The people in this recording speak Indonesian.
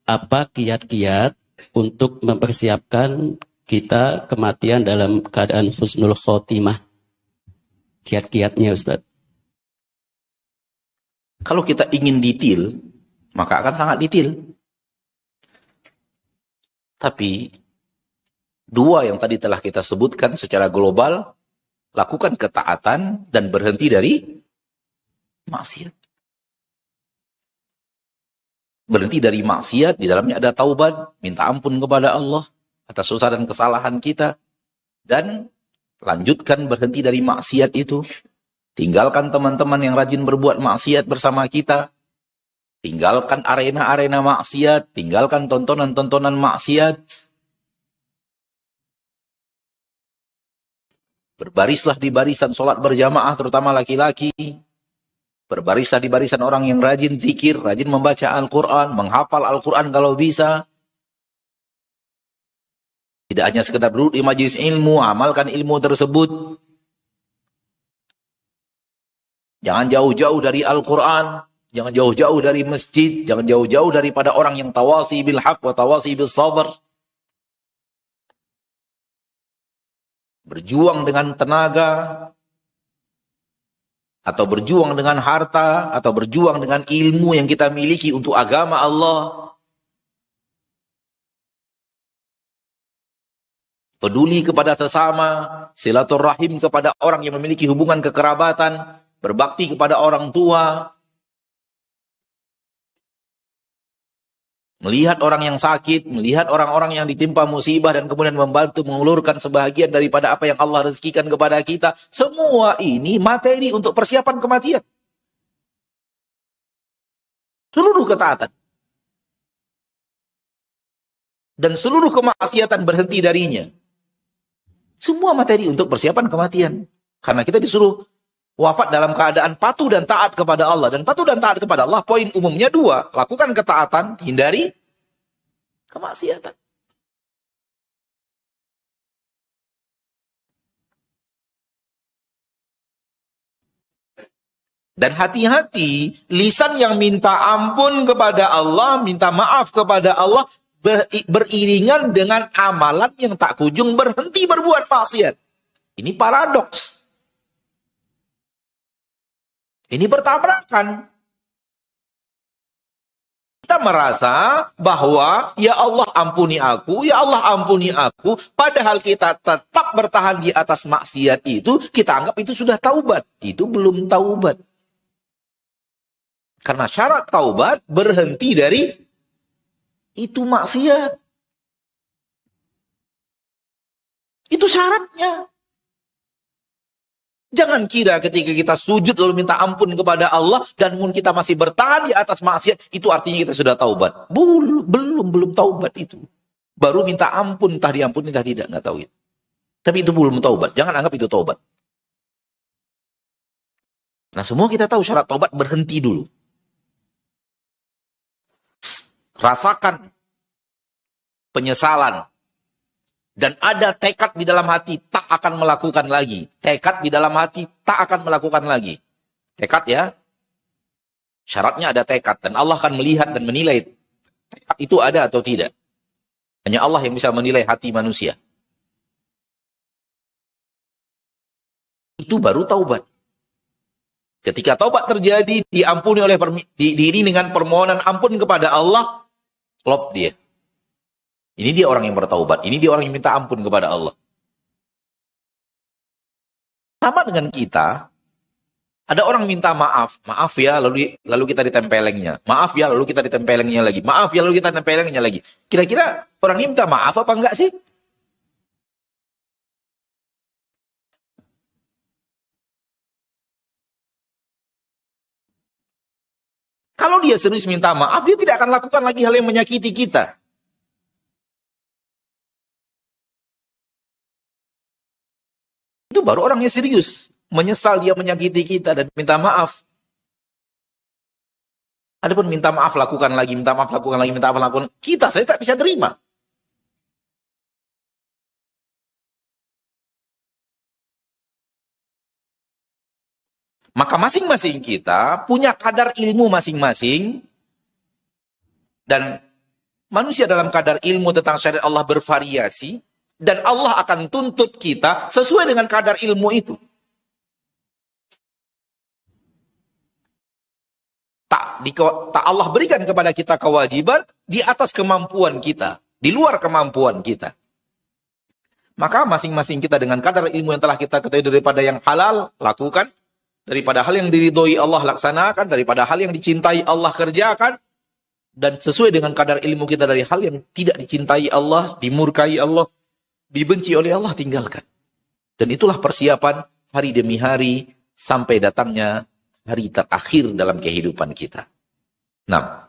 apa kiat-kiat untuk mempersiapkan kita kematian dalam keadaan husnul khotimah? Kiat-kiatnya, Ustaz. Kalau kita ingin detail, maka akan sangat detail. Tapi dua yang tadi telah kita sebutkan secara global, lakukan ketaatan dan berhenti dari maksiat. Berhenti dari maksiat, di dalamnya ada taubat, minta ampun kepada Allah atas dosa dan kesalahan kita, dan lanjutkan berhenti dari maksiat itu. Tinggalkan teman-teman yang rajin berbuat maksiat bersama kita. Tinggalkan arena-arena maksiat, tinggalkan tontonan-tontonan maksiat. Berbarislah di barisan sholat berjamaah, terutama laki-laki. Berbarislah di barisan orang yang rajin zikir, rajin membaca Al-Quran, menghafal Al-Quran kalau bisa. Tidak hanya sekedar duduk di majelis ilmu, amalkan ilmu tersebut. Jangan jauh-jauh dari Al-Quran, jangan jauh-jauh dari masjid, jangan jauh-jauh daripada orang yang tawasi bil haq wa tawasi bil sabr. Berjuang dengan tenaga, atau berjuang dengan harta, atau berjuang dengan ilmu yang kita miliki untuk agama Allah. Peduli kepada sesama, silaturahim kepada orang yang memiliki hubungan kekerabatan, berbakti kepada orang tua, melihat orang yang sakit, melihat orang-orang yang ditimpa musibah dan kemudian membantu mengulurkan sebahagian daripada apa yang Allah rezekikan kepada kita. Semua ini materi untuk persiapan kematian. Seluruh ketaatan dan seluruh kemaksiatan berhenti darinya. Semua materi untuk persiapan kematian. Karena kita disuruh wafat dalam keadaan patuh dan taat kepada Allah. Dan patuh dan taat kepada Allah, poin umumnya dua. Lakukan ketaatan, hindari kemaksiatan. Dan hati-hati, lisan yang minta ampun kepada Allah, minta maaf kepada Allah, beriringan dengan amalan yang tak kunjung berhenti berbuat maksiat. Ini paradoks. Ini bertabrakan. Kita merasa bahwa ya Allah ampuni aku, ya Allah ampuni aku. Padahal kita tetap bertahan di atas maksiat itu, kita anggap itu sudah taubat. Itu belum taubat. Karena syarat taubat berhenti dari itu maksiat. Itu syaratnya. Jangan kira ketika kita sujud lalu minta ampun kepada Allah dan mungkin kita masih bertahan di atas maksiat, itu artinya kita sudah taubat. Belum taubat itu. Baru minta ampun, entah diampuni, entah tidak, nggak tahu itu. Tapi itu belum taubat. Jangan anggap itu taubat. Nah, semua kita tahu syarat taubat berhenti dulu. Rasakan penyesalan. Dan ada tekad di dalam hati, tak akan melakukan lagi. Tekad di dalam hati, tak akan melakukan lagi. Tekad ya. Syaratnya ada tekad. Dan Allah akan melihat dan menilai tekad itu ada atau tidak. Hanya Allah yang bisa menilai hati manusia. Itu baru taubat. Ketika taubat terjadi, diampuni oleh diiringi dengan permohonan ampun kepada Allah, klop dia. Ini dia orang yang bertaubat. Ini dia orang yang minta ampun kepada Allah. Sama dengan kita, ada orang minta maaf. Maaf ya, lalu kita ditempelengnya. Maaf ya, lalu kita ditempelengnya lagi. Maaf ya, lalu kita ditempelengnya lagi. Kira-kira orang ini minta maaf apa enggak sih? Kalau dia serius minta maaf, dia tidak akan lakukan lagi hal yang menyakiti kita. Itu baru orang yang serius. Menyesal dia menyakiti kita dan minta maaf. Adapun minta maaf, lakukan lagi, minta maaf, lakukan lagi, minta maaf, lakukan. Kita saya tak bisa terima. Maka masing-masing kita punya kadar ilmu masing-masing. Dan manusia dalam kadar ilmu tentang syariat Allah bervariasi, dan Allah akan tuntut kita sesuai dengan kadar ilmu itu. Tak Allah berikan kepada kita kewajiban di atas kemampuan kita, di luar kemampuan kita. Maka masing-masing kita dengan kadar ilmu yang telah kita ketahui daripada yang halal, lakukan. Daripada hal yang diridhoi Allah, laksanakan. Daripada hal yang dicintai Allah, kerjakan. Dan sesuai dengan kadar ilmu kita dari hal yang tidak dicintai Allah, dimurkai Allah, dibenci oleh Allah, tinggalkan. Dan itulah persiapan hari demi hari sampai datangnya hari terakhir dalam kehidupan kita. Nah,